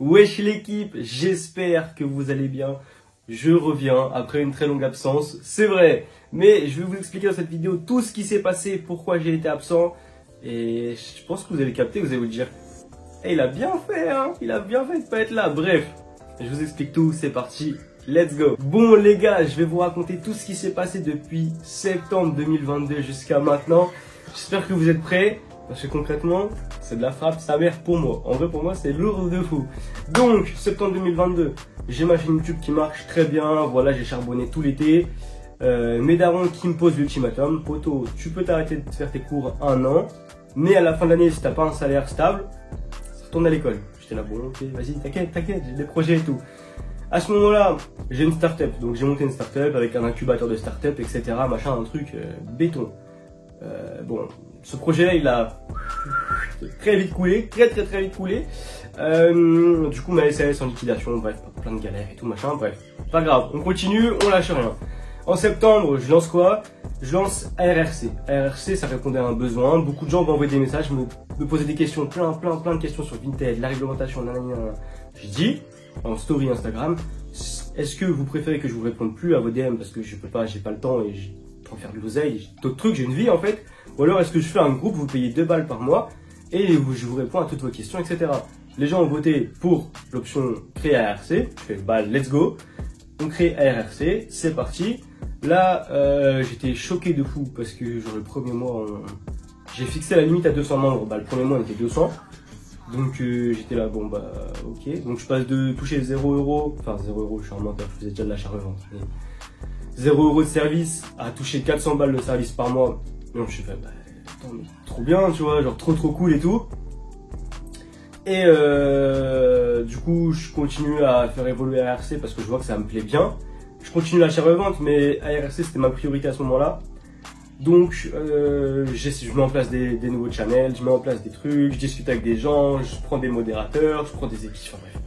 Wesh l'équipe, j'espère que vous allez bien. Je reviens après une très longue absence, c'est vrai. Mais je vais vous expliquer dans cette vidéo tout ce qui s'est passé, pourquoi j'ai été absent. Et je pense que vous allez capter, vous allez vous dire hey, il a bien fait, hein, il a bien fait de pas être là. Bref, je vous explique tout, c'est parti, let's go. Bon les gars, je vais vous raconter tout ce qui s'est passé depuis septembre 2022 jusqu'à maintenant. J'espère que vous êtes prêts. Parce que concrètement, c'est de la frappe sa mère pour moi. En vrai, pour moi, c'est lourd de fou. Donc, septembre 2022, j'ai ma chaîne YouTube qui marche très bien. Voilà, j'ai charbonné tout l'été. Mes darons qui me posent l'ultimatum. Poto, tu peux t'arrêter de faire tes cours 1 an. Mais à la fin de l'année, si t'as pas un salaire stable, retourne à l'école. J'étais là, bon, ok, vas-y, t'inquiète, j'ai des projets et tout. À ce moment-là, j'ai une start-up. Donc, j'ai monté une start-up avec un incubateur de start-up, etc. Machin, un truc béton. Bon, ce projet il a très vite coulé, très vite coulé. Du coup ma SAS en liquidation, bref, plein de galères et tout machin, bref, pas grave, on continue, on lâche rien. En septembre, je lance quoi? Je lance ARRC. ARRC, ça répondait à un besoin, beaucoup de gens m'envoyaient des messages, me posaient des questions, plein de questions sur Vinted, la réglementation, nanana. J'ai dit, en story Instagram, est-ce que vous préférez que je vous réponde plus à vos DM parce que je peux pas, j'ai pas le temps et pour faire de l'oseille, d'autres trucs, j'ai une vie en fait. Ou alors est-ce que je fais un groupe, vous payez 2 balles par mois et je vous réponds à toutes vos questions, etc. Les gens ont voté pour l'option créer ARC. Je fais bah let's go. On crée ARC, c'est parti. Là j'étais choqué de fou parce que genre le premier mois, j'ai fixé la limite à 200 membres. Bah le premier mois on était 200. Donc j'étais là, bon bah ok. Donc je passe de toucher 0 €, enfin 0 €, je suis un menteur, je faisais déjà de l'achat-revente. 0 € de service à toucher 400 balles de service par mois. Donc je suis fait, bah, attends, mais trop bien, tu vois, genre trop cool et tout. Et du coup, je continue à faire évoluer ARC parce que je vois que ça me plaît bien. Je continue l'achat-revente, mais ARC c'était ma priorité à ce moment-là. Donc je mets en place des nouveaux channels, je mets en place des trucs, je discute avec des gens, je prends des modérateurs, je prends des équipes, enfin bref.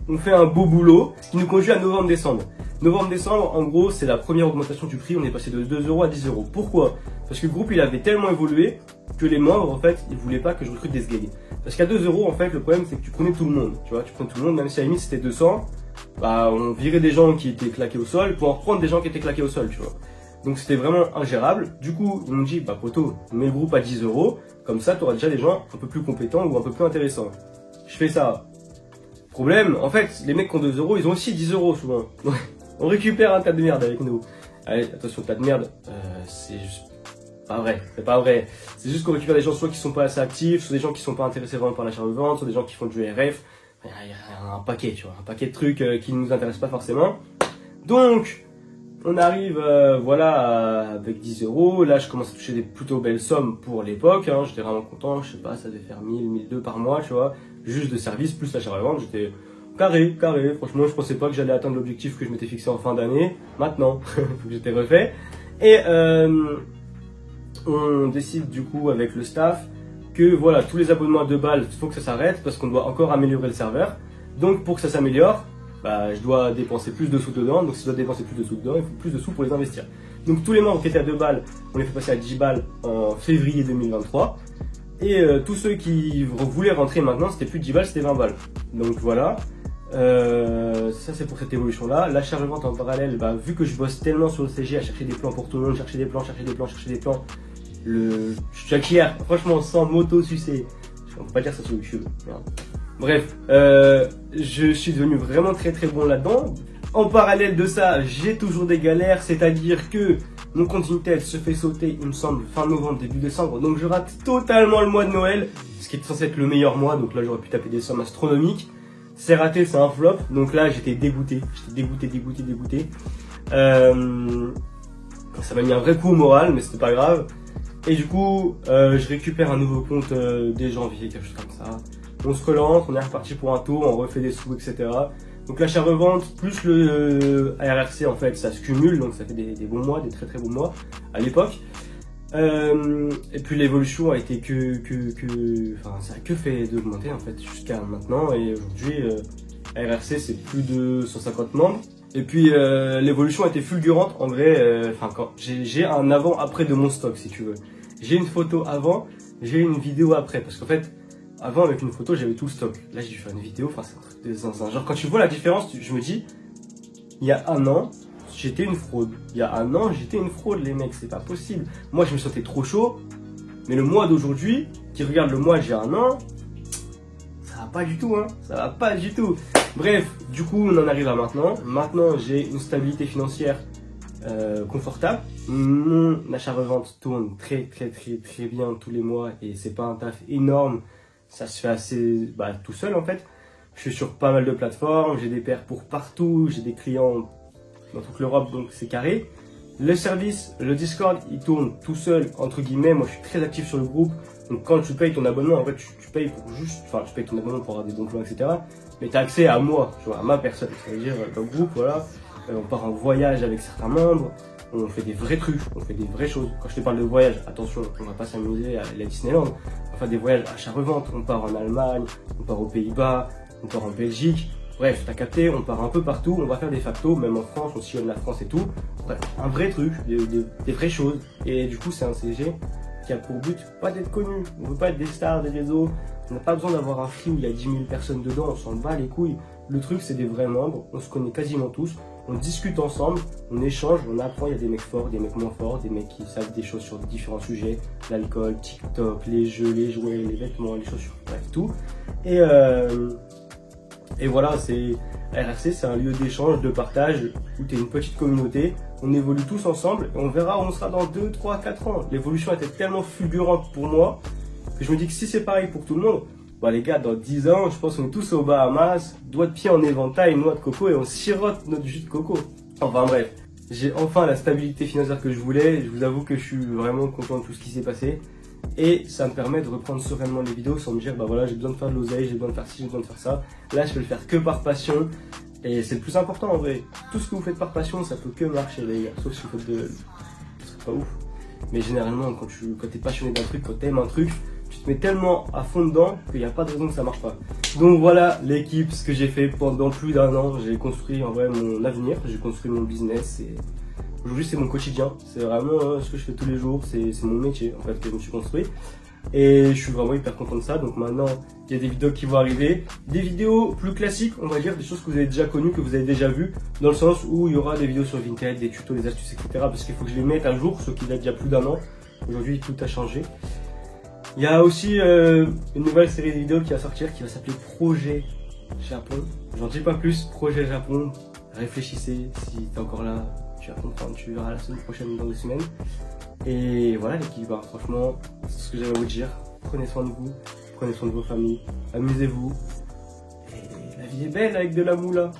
On fait un beau boulot, ce qui nous conduit à novembre-décembre. Novembre-décembre, en gros, c'est la première augmentation du prix. On est passé de 2 € à 10 €. Pourquoi? Parce que le groupe, il avait tellement évolué que les membres, en fait, ils voulaient pas que je recrute des sgays. Parce qu'à 2 €, en fait, le problème, c'est que tu prenais tout le monde. Tu vois, tu prenais tout le monde, même si à la limite c'était 200, bah, on virait des gens qui étaient claqués au sol pour en reprendre des gens qui étaient claqués au sol, tu vois. Donc c'était vraiment ingérable. Du coup, ils m'ont dit, bah, poto, mets le groupe à 10 €. Comme ça, tu auras déjà des gens un peu plus compétents ou un peu plus intéressants. Je fais ça. Problème, en fait, les mecs qui ont 2 €, ils ont aussi 10 € souvent. On récupère un tas de merde avec nous. Allez, attention, tas de merde, c'est juste pas vrai, c'est pas vrai. C'est juste qu'on récupère des gens soit qui sont pas assez actifs, soit des gens qui sont pas intéressés vraiment par l'achat-revente, soit des gens qui font du RF. Il y a un paquet, tu vois, un paquet de trucs qui ne nous intéressent pas forcément. Donc, on arrive, voilà, avec 10 €. Là, je commence à toucher des plutôt belles sommes pour l'époque. Hein. J'étais vraiment content, je sais pas, ça devait faire 1000, 1200 par mois, tu vois. Juste de service, plus l'achat-revente, j'étais carré. Franchement, je pensais pas que j'allais atteindre l'objectif que je m'étais fixé en fin d'année. Maintenant, faut que j'étais refait. Et on décide du coup avec le staff que voilà, tous les abonnements à 2 balles, il faut que ça s'arrête parce qu'on doit encore améliorer le serveur. Donc pour que ça s'améliore, bah, je dois dépenser plus de sous dedans. Donc si je dois dépenser plus de sous dedans, il faut plus de sous pour les investir. Donc tous les membres qui étaient à 2 balles, on les fait passer à 10 balles en février 2023. Et tous ceux qui voulaient rentrer maintenant, c'était plus 10 balles, c'était 20 balles. Donc voilà. Ça c'est pour cette évolution là. L'achat-revente en parallèle, bah, vu que je bosse tellement sur le CG à chercher des plans pour tout le monde, chercher des plans, chaque franchement sans m'auto-sucer, on peut pas dire ça sur YouTube. Bref, je suis devenu vraiment très bon là-dedans. En parallèle de ça, j'ai toujours des galères, c'est-à-dire que mon compte Vinted se fait sauter, il me semble, fin novembre, début décembre. Donc je rate totalement le mois de Noël, ce qui est censé être le meillur mois. Donc là, j'aurais pu taper des sommes astronomiques. C'est raté, c'est un flop. Donc là, j'étais dégoûté. Dégoûté. Ça m'a mis un vrai coup au moral, mais c'était pas grave. Et du coup, je récupère un nouveau compte dès janvier, quelque chose comme ça. On se relance, on est reparti pour un tour, on refait des sous, etc. Donc l'achat-revente plus le ARRC, en fait, ça se cumule, donc ça fait des bons mois, des très bons mois à l'époque. Et puis l'évolution a été enfin, ça a que fait d'augmenter en fait jusqu'à maintenant. Et aujourd'hui, ARRC c'est plus de 150 membres. Et puis l'évolution a été fulgurante en vrai. Enfin, quand j'ai un avant-après de mon stock, si tu veux. J'ai une photo avant, j'ai une vidéo après, parce qu'en fait, avant avec une photo j'avais tout le stock. Là j'ai dû faire une vidéo, enfin c'est un truc de zinzin. Genre quand tu vois la différence, je me dis, il y a un an, j'étais une fraude. Il y a un an, j'étais une fraude les mecs, c'est pas possible. Moi je me sentais trop chaud, mais le mois d'aujourd'hui, qui regarde le mois d'il y a un an, ça va pas du tout hein, ça va pas du tout. Bref, du coup on en arrive à maintenant. Maintenant j'ai une stabilité financière confortable. Mon achat-revente tourne très bien tous les mois et c'est pas un taf énorme. Ça se fait assez tout seul en fait. Je suis sur pas mal de plateformes, j'ai des pairs pour partout, j'ai des clients dans toute l'Europe donc c'est carré. Le service, le Discord, il tourne tout seul entre guillemets. Moi je suis très actif sur le groupe. Donc quand tu payes ton abonnement, en fait tu payes pour juste, enfin tu payes ton abonnement pour avoir des bons plans etc. Mais tu as accès à moi, tu vois, à ma personne. Ça veut dire dans le groupe, voilà. On part en voyage avec certains membres, on fait des vrais trucs, on fait des vraies choses. Quand je te parle de voyage, attention, on va pas s'amuser à la Disneyland, on fait des voyages achat-revente, on part en Allemagne, on part aux Pays-Bas, on part en Belgique, bref, t'as capté, on part un peu partout, on va faire des factos, même en France, on sillonne la France et tout. Bref, un vrai truc, des vraies choses. Et du coup, c'est un CG qui a pour but pas d'être connu, on veut pas être des stars des réseaux, on n'a pas besoin d'avoir un free où il y a 10 000 personnes dedans, on s'en bat les couilles. Le truc, c'est des vrais membres, on se connaît quasiment tous. On discute ensemble, on échange, on apprend, il y a des mecs forts, des mecs moins forts, des mecs qui savent des choses sur différents sujets, l'alcool, TikTok, les jeux, les jouets, les vêtements, les chaussures, bref tout. Et voilà, RRC, c'est un lieu d'échange, de partage, où tu es une petite communauté, on évolue tous ensemble et on verra où on sera dans 2, 3, 4 ans. L'évolution était tellement fulgurante pour moi que je me dis que si c'est pareil pour tout le monde, les gars, dans 10 ans, je pense qu'on est tous aux Bahamas, doigts de pied en éventail, noix de coco et on sirote notre jus de coco. Enfin bref, j'ai enfin la stabilité financière que je voulais. Je vous avoue que je suis vraiment content de tout ce qui s'est passé. Et ça me permet de reprendre sereinement les vidéos sans me dire, voilà, j'ai besoin de faire de l'oseille, j'ai besoin de faire ci, j'ai besoin de faire ça. Là, je peux le faire que par passion. Et c'est le plus important en vrai. Tout ce que vous faites par passion, ça peut que marcher les gars. Sauf si vous faites de... C'est pas ouf. Mais généralement, quand t'es passionné d'un truc, quand t'aimes un truc, tu te mets tellement à fond dedans qu'il n'y a pas de raison que ça marche pas. Donc voilà l'équipe, ce que j'ai fait pendant plus d'un an. J'ai construit en vrai mon avenir, j'ai construit mon business et aujourd'hui c'est mon quotidien. C'est vraiment ce que je fais tous les jours, c'est mon métier en fait que je me suis construit. Et je suis vraiment hyper content de ça. Donc maintenant il y a des vidéos qui vont arriver, des vidéos plus classiques on va dire, des choses que vous avez déjà connues, que vous avez déjà vues, dans le sens où il y aura des vidéos sur Vinted, des tutos, des astuces etc. Parce qu'il faut que je les mette à jour, ce qui date déjà plus d'un an. Aujourd'hui tout a changé. Il y a aussi une nouvelle série de vidéos qui va sortir qui va s'appeler Projet Japon. J'en dis pas plus, Projet Japon. Réfléchissez, si t'es encore là, tu vas comprendre, tu verras la semaine prochaine dans 2 semaines. Et voilà l'équipe, franchement, c'est ce que j'avais à vous dire. Prenez soin de vous, prenez soin de vos familles, amusez-vous. Et la vie est belle avec de la moula.